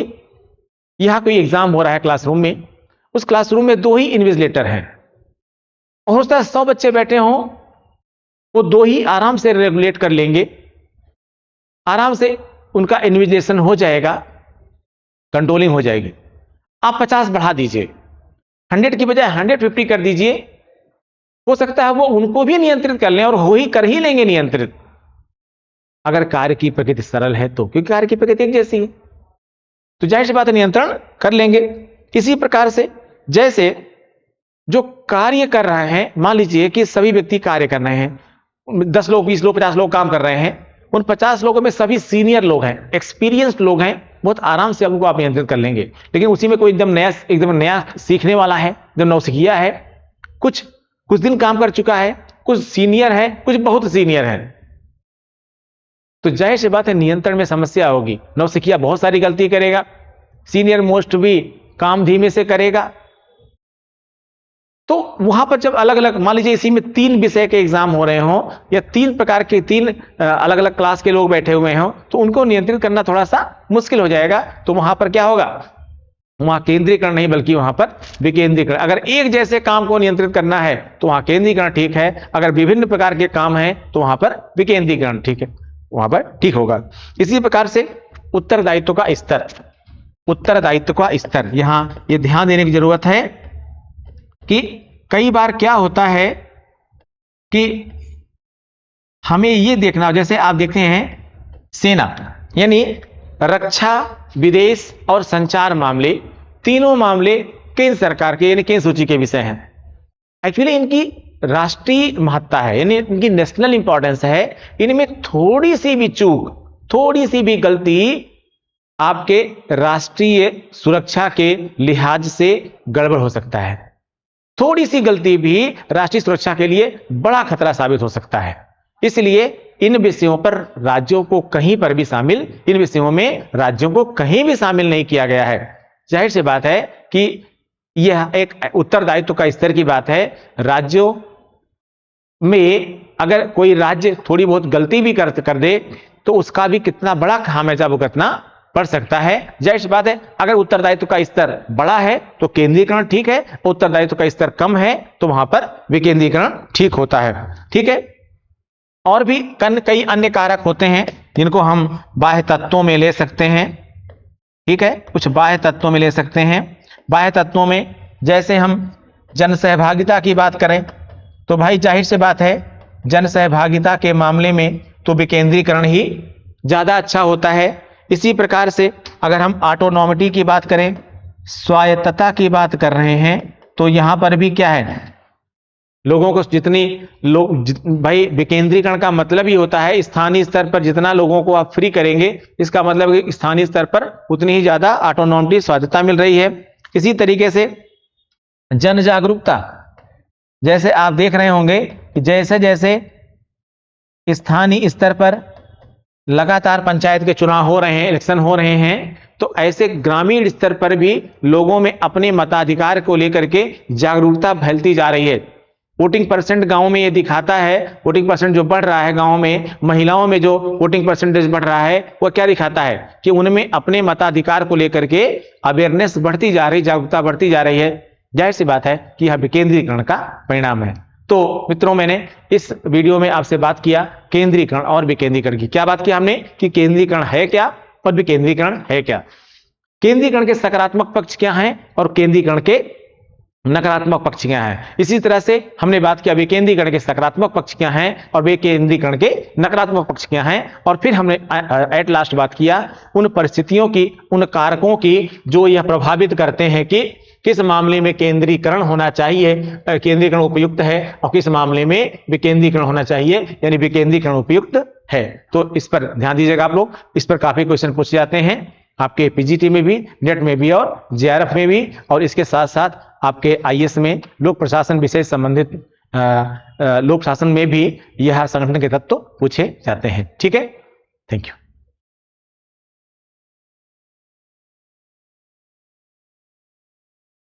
यहां कोई एग्जाम हो रहा है क्लासरूम में, उस क्लासरूम में 2 ही इन्विजिलेटर हैं और हो सकता है 100 बच्चे बैठे हों, वो 2 ही आराम से रेगुलेट कर लेंगे, आराम से उनका इन्विजिलेशन हो जाएगा, कंट्रोलिंग हो जाएगी। आप 50 बढ़ा दीजिए, 100 की बजाय 150 कर दीजिए, हो सकता है वो उनको भी नियंत्रित कर लें और कर ही लेंगे नियंत्रित, अगर कार्य की प्रकृति सरल है तो, क्योंकि कार्य की प्रकृति एक जैसी है, तो जाहिर सी बात है नियंत्रण कर लेंगे। इसी प्रकार से जैसे जो कार्य कर रहे हैं, मान लीजिए कि सभी व्यक्ति कार्य कर रहे हैं, 10 लोग, 20 लोग, 50 लोग काम कर रहे हैं, उन 50 लोगों में सभी सीनियर लोग हैं, एक्सपीरियंस्ड लोग हैं, बहुत आराम से उनको आप नियंत्रित कर लेंगे। लेकिन उसी में कोई एकदम नया सीखने वाला है, एकदम नौसिखिया है, कुछ दिन काम कर चुका है, कुछ सीनियर है, कुछ बहुत सीनियर है, तो जाहिर सी बात है नियंत्रण में समस्या होगी। नौसिखिया बहुत सारी गलती करेगा, सीनियर मोस्ट भी काम धीमे से करेगा। तो वहां पर जब अलग अलग, मान लीजिए इसी में 3 विषय के एग्जाम हो रहे हों या 3 प्रकार के 3 अलग अलग क्लास के लोग बैठे हुए हों, तो उनको नियंत्रित करना थोड़ा सा मुश्किल हो जाएगा। तो वहां पर क्या होगा, वहां केंद्रीकरण नहीं बल्कि वहां पर विकेंद्रीकरण। अगर एक जैसे काम को नियंत्रित करना है तो वहां केंद्रीकरण ठीक है, अगर विभिन्न प्रकार के काम हैं तो वहां पर विकेंद्रीकरण ठीक है, वहां पर ठीक होगा। इसी प्रकार से उत्तरदायित्व का स्तर, यहां ये ध्यान देने की जरूरत है कि कई बार क्या होता है कि हमें ये देखना, जैसे आप देखते हैं सेना, यानी रक्षा, विदेश और संचार मामले, तीनों मामले केंद्र सरकार के यानी केंद्र सूची के विषय हैं। एक्चुअली इनकी राष्ट्रीय महत्ता है, यानी इनकी नेशनल इंपॉर्टेंस है। इनमें थोड़ी सी भी चूक, थोड़ी सी भी गलती आपके राष्ट्रीय सुरक्षा के लिहाज से गड़बड़ हो सकता है। थोड़ी सी गलती भी राष्ट्रीय सुरक्षा के लिए बड़ा खतरा साबित हो सकता है। इसलिए इन विषयों पर राज्यों को कहीं पर भी शामिल, इन विषयों में राज्यों को कहीं भी शामिल नहीं किया गया है। जाहिर सी बात है कि यह एक उत्तरदायित्व का स्तर की बात है। राज्यों में अगर कोई राज्य थोड़ी बहुत गलती भी कर दे तो उसका भी कितना बड़ा खामियाजा भुगतना पड़ सकता है। जाहिर सी बात है, अगर उत्तरदायित्व का स्तर बड़ा है तो केंद्रीकरण ठीक है, उत्तरदायित्व का स्तर कम है तो वहां पर विकेंद्रीकरण ठीक होता है। ठीक है, और भी कई अन्य कारक होते हैं जिनको हम बाह्य तत्वों में ले सकते हैं। ठीक है, कुछ बाह्य तत्वों में ले सकते हैं। बाह्य तत्वों में जैसे हम जन सहभागिता की बात करें तो भाई जाहिर सी बात है, जन सहभागिता के मामले में तो विकेंद्रीकरण ही ज्यादा अच्छा होता है। इसी प्रकार से अगर हम ऑटोनॉमिटी की बात करें, स्वायत्तता की बात कर रहे हैं, तो यहां पर भी क्या है, लोगों को भाई विकेंद्रीकरण का मतलब ही होता है स्थानीय स्तर पर जितना लोगों को आप फ्री करेंगे, इसका मतलब है स्थानीय स्तर पर उतनी ही ज्यादा ऑटोनॉमिटी स्वायत्तता मिल रही है। इसी तरीके से जन जागरूकता, जैसे आप देख रहे होंगे कि जैसे जैसे स्थानीय स्तर पर लगातार पंचायत के चुनाव हो रहे हैं, इलेक्शन हो रहे हैं, तो ऐसे ग्रामीण स्तर पर भी लोगों में अपने मताधिकार को लेकर के जागरूकता फैलती जा रही है। वोटिंग परसेंट गांव में ये दिखाता है, वोटिंग परसेंट जो बढ़ रहा है गांव में, महिलाओं में जो वोटिंग परसेंटेज बढ़ रहा है, वो क्या दिखाता है कि उनमें अपने मताधिकार को लेकर के अवेयरनेस बढ़ती जा रही, जागरूकता बढ़ती जा रही है। जाहिर सी बात है कि यह विकेंद्रीकरण का परिणाम है। तो मित्रों, मैंने इस वीडियो में आपसे बात किया केंद्रीकरण और विकेंद्रीकरण की। क्या बात की हमने कि केंद्रीकरण है क्या और विकेंद्रीकरण है क्या, केंद्रीकरण के सकारात्मक पक्ष क्या हैं और केंद्रीकरण के नकारात्मक पक्ष क्या हैं। इसी तरह से हमने बात किया विकेंद्रीकरण के सकारात्मक पक्ष क्या हैं और विकेंद्रीकरण के नकारात्मक पक्ष क्या हैं, और फिर हमने एट लास्ट बात किया उन परिस्थितियों की, उन कारकों की जो यह प्रभावित करते हैं कि किस मामले में केंद्रीकरण होना चाहिए, केंद्रीकरण उपयुक्त है, और किस मामले में विकेंद्रीकरण होना चाहिए यानी विकेंद्रीकरण उपयुक्त है। तो इस पर ध्यान दीजिएगा आप लोग, इस पर काफी क्वेश्चन पूछे जाते हैं आपके पीजीटी में भी, नेट में भी और जेआरएफ में भी, और इसके साथ साथ आपके आईएएस में लोक प्रशासन विषय संबंधित लोक शासन में भी यह संगठन के तत्व पूछे जाते हैं। ठीक है, थैंक यू।